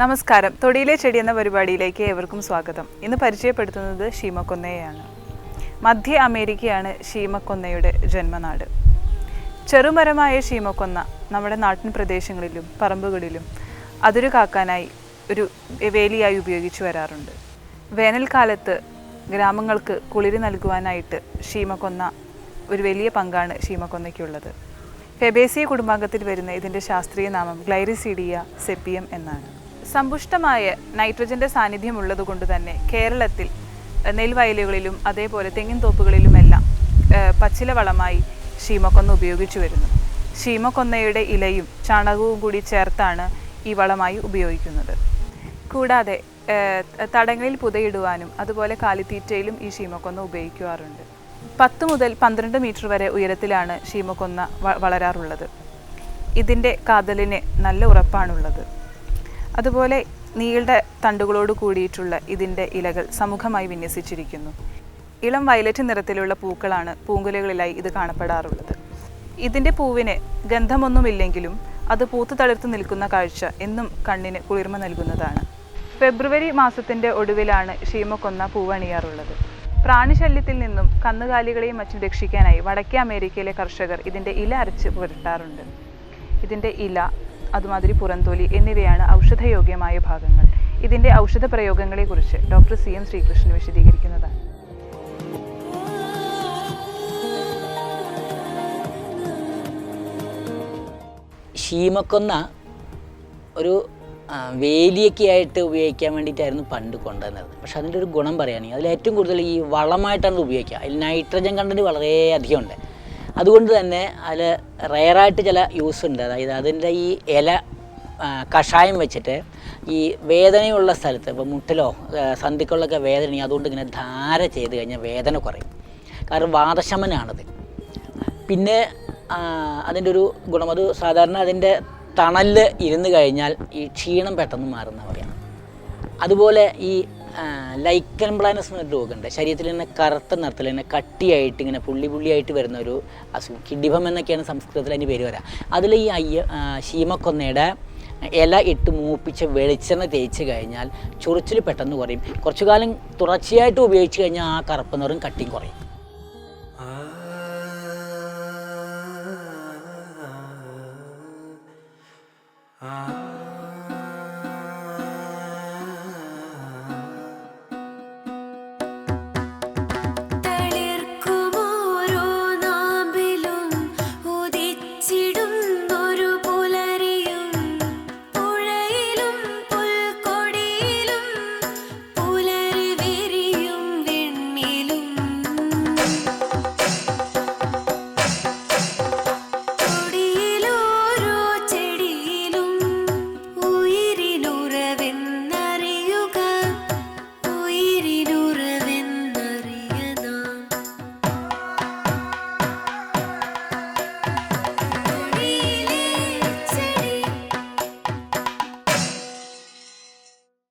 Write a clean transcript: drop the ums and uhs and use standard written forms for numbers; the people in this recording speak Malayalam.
നമസ്കാരം. തൊടിയിലെ ചെടി എന്ന പരിപാടിയിലേക്ക് ഏവർക്കും സ്വാഗതം. ഇന്ന് പരിചയപ്പെടുത്തുന്നത് ശീമക്കൊന്നയെയാണ്. മധ്യ അമേരിക്കയാണ് ശീമക്കൊന്നയുടെ ജന്മനാട്. ചെറുമരമായ ശീമക്കൊന്ന നമ്മുടെ നാട്ടിൻ പ്രദേശങ്ങളിലും പറമ്പുകളിലും അതിരു കാക്കാനായി ഒരു വേലിയായി ഉപയോഗിച്ചു വരാറുണ്ട്. വേനൽക്കാലത്ത് ഗ്രാമങ്ങൾക്ക് കുളിര് നൽകുവാനായിട്ട് ശീമക്കൊന്ന ഒരു വലിയ പങ്കാണ് ശീമക്കൊന്നയ്ക്കുള്ളത്. ഫെബേസിയ കുടുംബാംഗത്തിൽ വരുന്ന ഇതിൻ്റെ ശാസ്ത്രീയ നാമം ഗ്ലൈറിസീഡിയ സെപ്പിയം എന്നാണ്. സമ്പുഷ്ടമായ നൈട്രജൻ്റെ സാന്നിധ്യം ഉള്ളതുകൊണ്ട് തന്നെ കേരളത്തിൽ നെൽവയലുകളിലും അതേപോലെ തെങ്ങിൻ തോപ്പുകളിലുമെല്ലാം പച്ചില വളമായി ശീമക്കൊന്ന ഉപയോഗിച്ചു വരുന്നു. ശീമക്കൊന്നയുടെ ഇലയും ചാണകവും കൂടി ചേർത്താണ് ഈ വളമായി ഉപയോഗിക്കുന്നത്. കൂടാതെ തടങ്ങളിൽ പുതയിടുവാനും അതുപോലെ കാലിത്തീറ്റയിലും ഈ ശീമക്കൊന്ന ഉപയോഗിക്കാറുണ്ട്. 10 മുതൽ 12 മീറ്റർ വരെ ഉയരത്തിലാണ് ശീമക്കൊന്ന വളരാറുള്ളത്. ഇതിൻ്റെ കാതലിന് നല്ല ഉറപ്പാണുള്ളത്. അതുപോലെ നീളുടെ തണ്ടുകളോട് കൂടിയിട്ടുള്ള ഇതിൻ്റെ ഇലകൾ സമുഖമായി വിന്യസിച്ചിരിക്കുന്നു. ഇളം വയലറ്റ് നിറത്തിലുള്ള പൂക്കളാണ് പൂങ്കുലകളിലായി ഇത് കാണപ്പെടാറുള്ളത്. ഇതിൻ്റെ പൂവിന് ഗന്ധമൊന്നുമില്ലെങ്കിലും അത് പൂത്തു തളിർത്ത് നിൽക്കുന്ന കാഴ്ച എന്നും കണ്ണിന് കുളിർമ നൽകുന്നതാണ്. ഫെബ്രുവരി മാസത്തിൻ്റെ ഒടുവിലാണ് ശീമക്കൊന്ന പൂവണിയാറുള്ളത്. പ്രാണിശല്യത്തിൽ നിന്നും കന്നുകാലികളെയും മറ്റും രക്ഷിക്കാനായി വടക്കേ അമേരിക്കയിലെ കർഷകർ ഇതിൻ്റെ ഇല അരച്ച് പുരട്ടാറുണ്ട്. ഇതിൻ്റെ ഇല, അതുമാതിരി പുറന്തോലി എന്നിവയാണ് ഔഷധയോഗ്യമായ ഭാഗങ്ങൾ. ഇതിൻ്റെ ഔഷധ പ്രയോഗങ്ങളെക്കുറിച്ച് ഡോക്ടർ CM ശ്രീകൃഷ്ണൻ വിശദീകരിക്കുന്നതാണ്. ശീമക്കൊന്ന ഒരു വേലിയൊക്കെയായിട്ട് ഉപയോഗിക്കാൻ വേണ്ടിയിട്ടായിരുന്നു പണ്ട് കൊണ്ടുവന്നത്. പക്ഷെ അതിൻ്റെ ഒരു ഗുണം പറയുകയാണെങ്കിൽ അതിൽ ഏറ്റവും കൂടുതൽ ഈ വളമായിട്ടാണ് ഉപയോഗിക്കുക. അതിൽ നൈട്രജൻ കണ്ടൻറ്റ് വളരെ അധികം ഉണ്ട്. അതുകൊണ്ട് തന്നെ അതിൽ റെയറായിട്ട് ചില യൂസ് ഉണ്ട്. അതായത് അതിൻ്റെ ഈ ഇല കഷായം വെച്ചിട്ട് ഈ വേദനയുള്ള സ്ഥലത്ത്, ഇപ്പോൾ മുട്ടിലോ സന്ധികളിലൊക്കെ വേദന, അതുകൊണ്ട് ഇങ്ങനെ ധാര ചെയ്ത് കഴിഞ്ഞാൽ വേദന കുറയും. കാരണം വാതശമനാണത്. പിന്നെ അതിൻ്റെ ഒരു ഗുണം, അത് സാധാരണ അതിൻ്റെ തണലിൽ ഇരുന്ന് കഴിഞ്ഞാൽ ഈ ക്ഷീണം പെട്ടെന്ന് മാറുന്ന പറയുന്നത്. അതുപോലെ ഈ ലൈക്കൻ ബ്ലൈൻഡ്നസ് എന്നൊരു രോഗമുണ്ട്. ശരീരത്തിൽ തന്നെ കറുത്ത നിറത്തിൽ തന്നെ കട്ടിയായിട്ട് ഇങ്ങനെ പുള്ളിയായിട്ട് വരുന്ന ഒരു അസുഖം, കിഡിഭം എന്നൊക്കെയാണ് സംസ്കൃതത്തിൽ അതിന് പേര് വരിക. അതിൽ ഈ ശീമക്കൊന്നയുടെ ഇല ഇട്ട് മൂപ്പിച്ച് വെളിച്ചെണ്ണ തേച്ച് കഴിഞ്ഞാൽ ചൊറിച്ചിൽ പെട്ടെന്ന് കുറയും. കുറച്ചു കാലം തുടർച്ചയായിട്ട് ഉപയോഗിച്ച് കഴിഞ്ഞാൽ ആ കറുപ്പ് നിറം കട്ടിയും കുറയും.